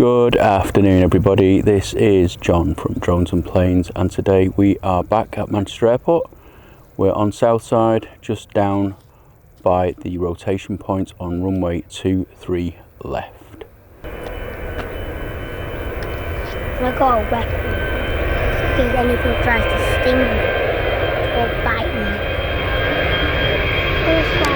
Good afternoon everybody, this is John from Drones and Planes, and today we are back at Manchester Airport. We're on Southside, just down by the rotation point on runway 23 left. I got a weapon in case anything tries to sting me or bite me. Where's that?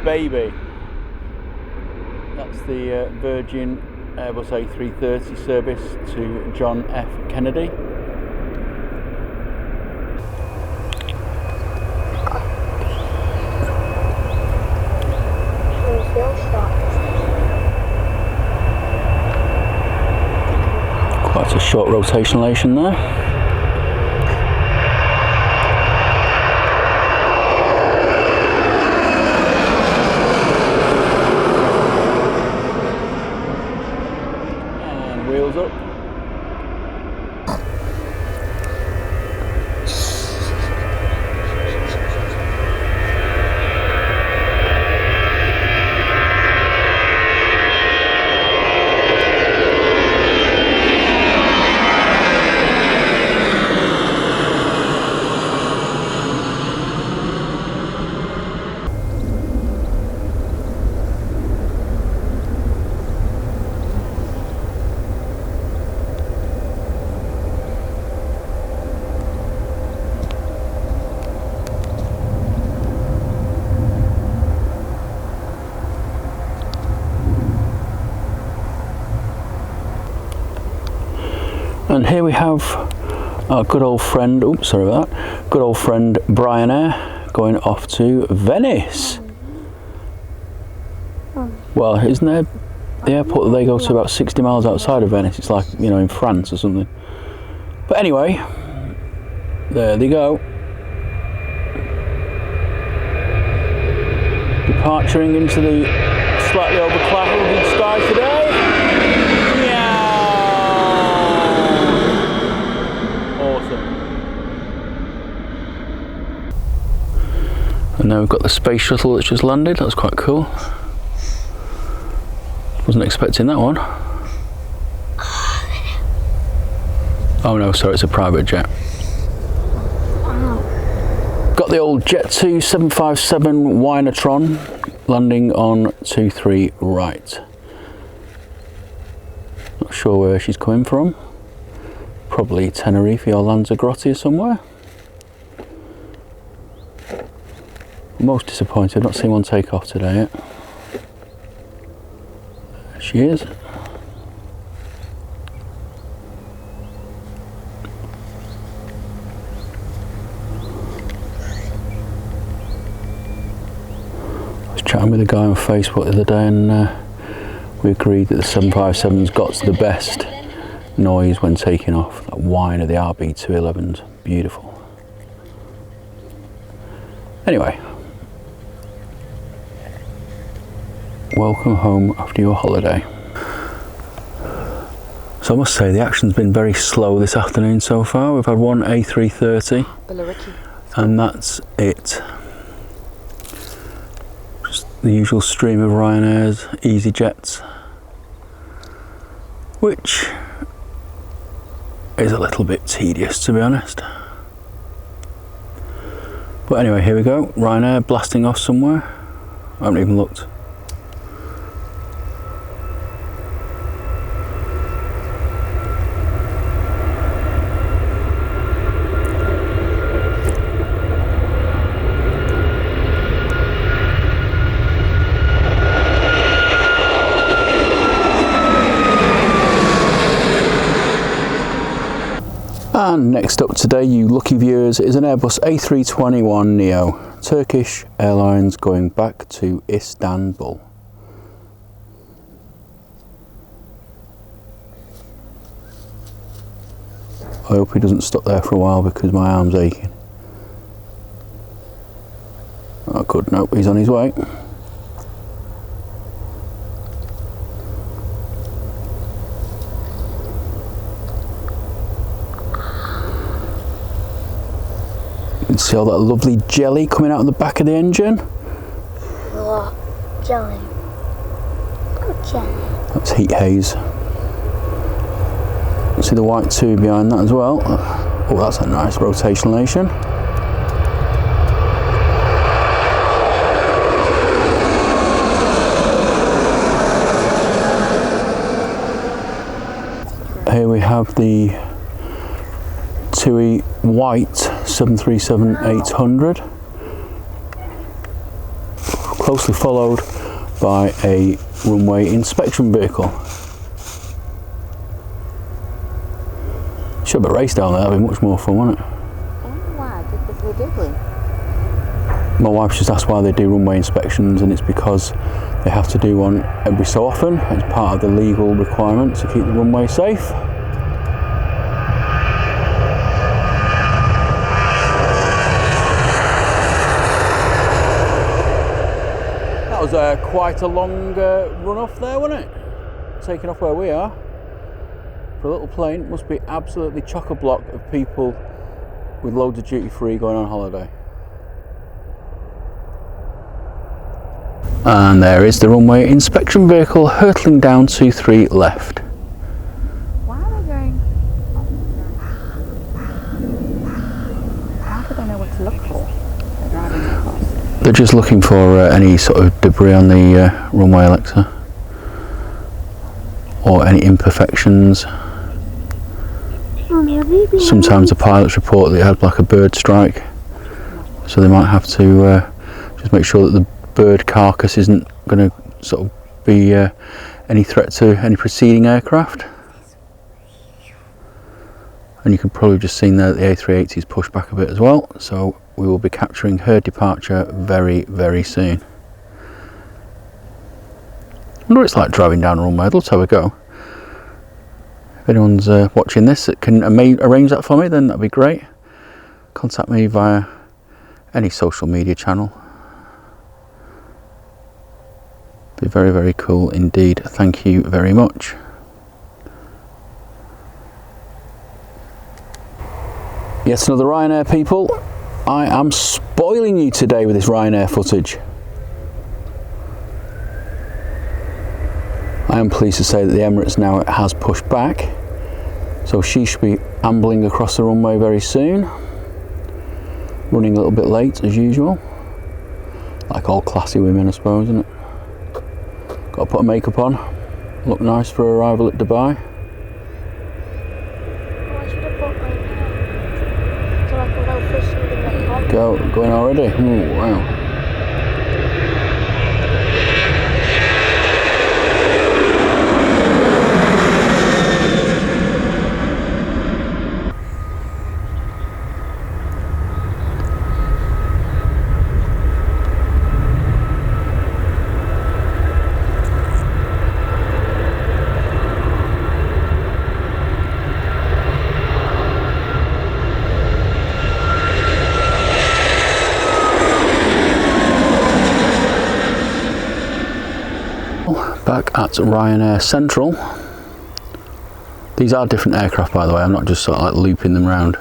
Baby, that's the Virgin Airbus A330 service to John F. Kennedy. Quite a short rotationation there. Wheels up. And here we have our good old friend, oops, sorry about that, good old friend Ryanair going off to Venice. Well, isn't there the airport that they go to about 60 miles outside of Venice? It's like, you know, in France or something. But anyway, there they go. Departuring into the slightly overclouded sky today. And now we've got the space shuttle that's just landed. That's quite cool. Wasn't expecting that one. Oh no, sorry, it's a private jet. Got the old Jet 2 757 Wynotron landing on 23 right. Not sure where she's coming from. Probably Tenerife or Lanzarote or somewhere. Most disappointed, I've not seen one take off today yet. There she is. I was chatting with a guy on Facebook the other day, and we agreed that the 757's got the best noise when taking off. That whine of the RB211's beautiful. Anyway, welcome home after your holiday. So I must say the action's been very slow this afternoon so far. We've had one A330 and that's it. Just the usual stream of Ryanair's, EasyJets, which is a little bit tedious to be honest. But anyway, here we go, Ryanair blasting off somewhere. I haven't even looked. And next up today, you lucky viewers, is an Airbus A321neo, Turkish Airlines, going back to Istanbul. I hope he doesn't stop there for a while because my arm's aching. Oh good, nope, he's on his way. You can see all that lovely jelly coming out of the back of the engine. What? Jelly? What jelly? That's heat haze. You can see the white tube behind that as well. Oh, that's a nice rotationalation. Here we have the TUI white 737-800, closely followed by a runway inspection vehicle. Should have a race down there, that'd be much more fun, wouldn't it? Why? Because they do. My wife just asked why they do runway inspections, and it's because they have to do one every so often. It's part of the legal requirement to keep the runway safe. That was quite a long run off there, wasn't it? Taking off where we are. For a little plane, it must be absolutely chock-a-block of people with loads of duty-free going on holiday. And there is the runway inspection vehicle hurtling down to 3 left. Why are they going? How do they know what to look for? They're driving across. They're just looking for any sort of debris on the runway, Alexa, or any imperfections. Sometimes the pilots report that it had like a bird strike, so they might have to just make sure that the bird carcass isn't going to sort of be any threat to any preceding aircraft. And you can probably just seen there that the A380 is pushed back a bit as well, so we will be capturing her departure very, very soon. I wonder what it's like driving down a runway. I'd love to have a go. If anyone's watching this that can arrange that for me, then that'd be great. Contact me via any social media channel. Be very, very cool indeed. Thank you very much. Yes, another Ryanair, people. I am spoiling you today with this Ryanair footage. I am pleased to say that the Emirates now has pushed back, so she should be ambling across the runway very soon. Running a little bit late as usual, like all classy women, I suppose, isn't it? Got to put her makeup on, look nice for her arrival at Dubai. Going already? Oh wow. back at Ryanair Central. These are different aircraft, by the way. I'm not just sort of like looping them round.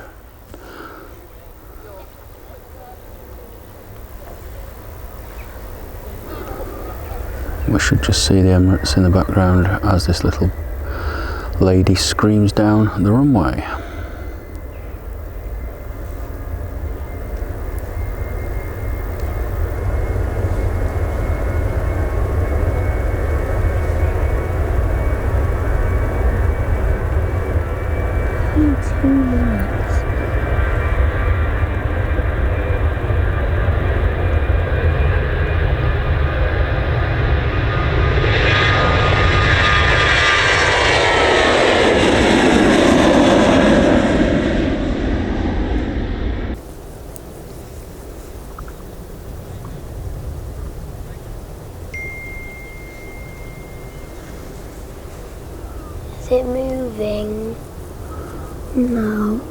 We should just see the Emirates in the background as this little lady screams down the runway. In 2 minutes. Is it moving? No.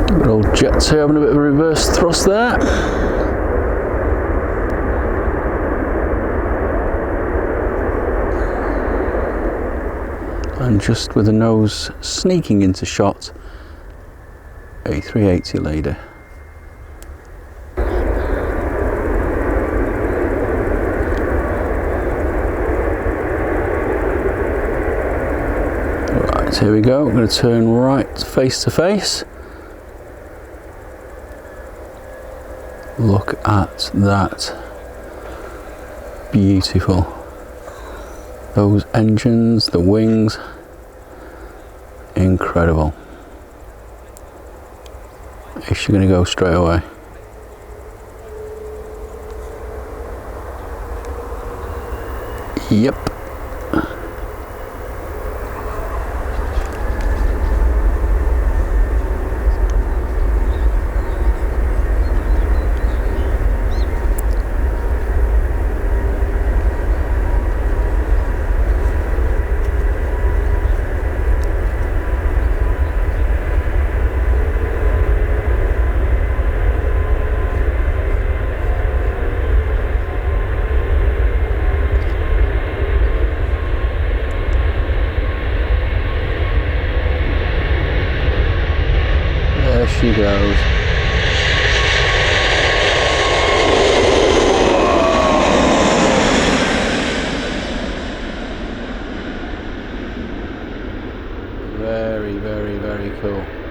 Good old Jets here having a bit of a reverse thrust there. And just with the nose sneaking into shot, A380 lady. Right, here we go. I'm going to turn right face to face. Look at that. Beautiful. Those engines, the wings, incredible. Is she going to go straight away? Yep. There she goes. Very, very, very cool.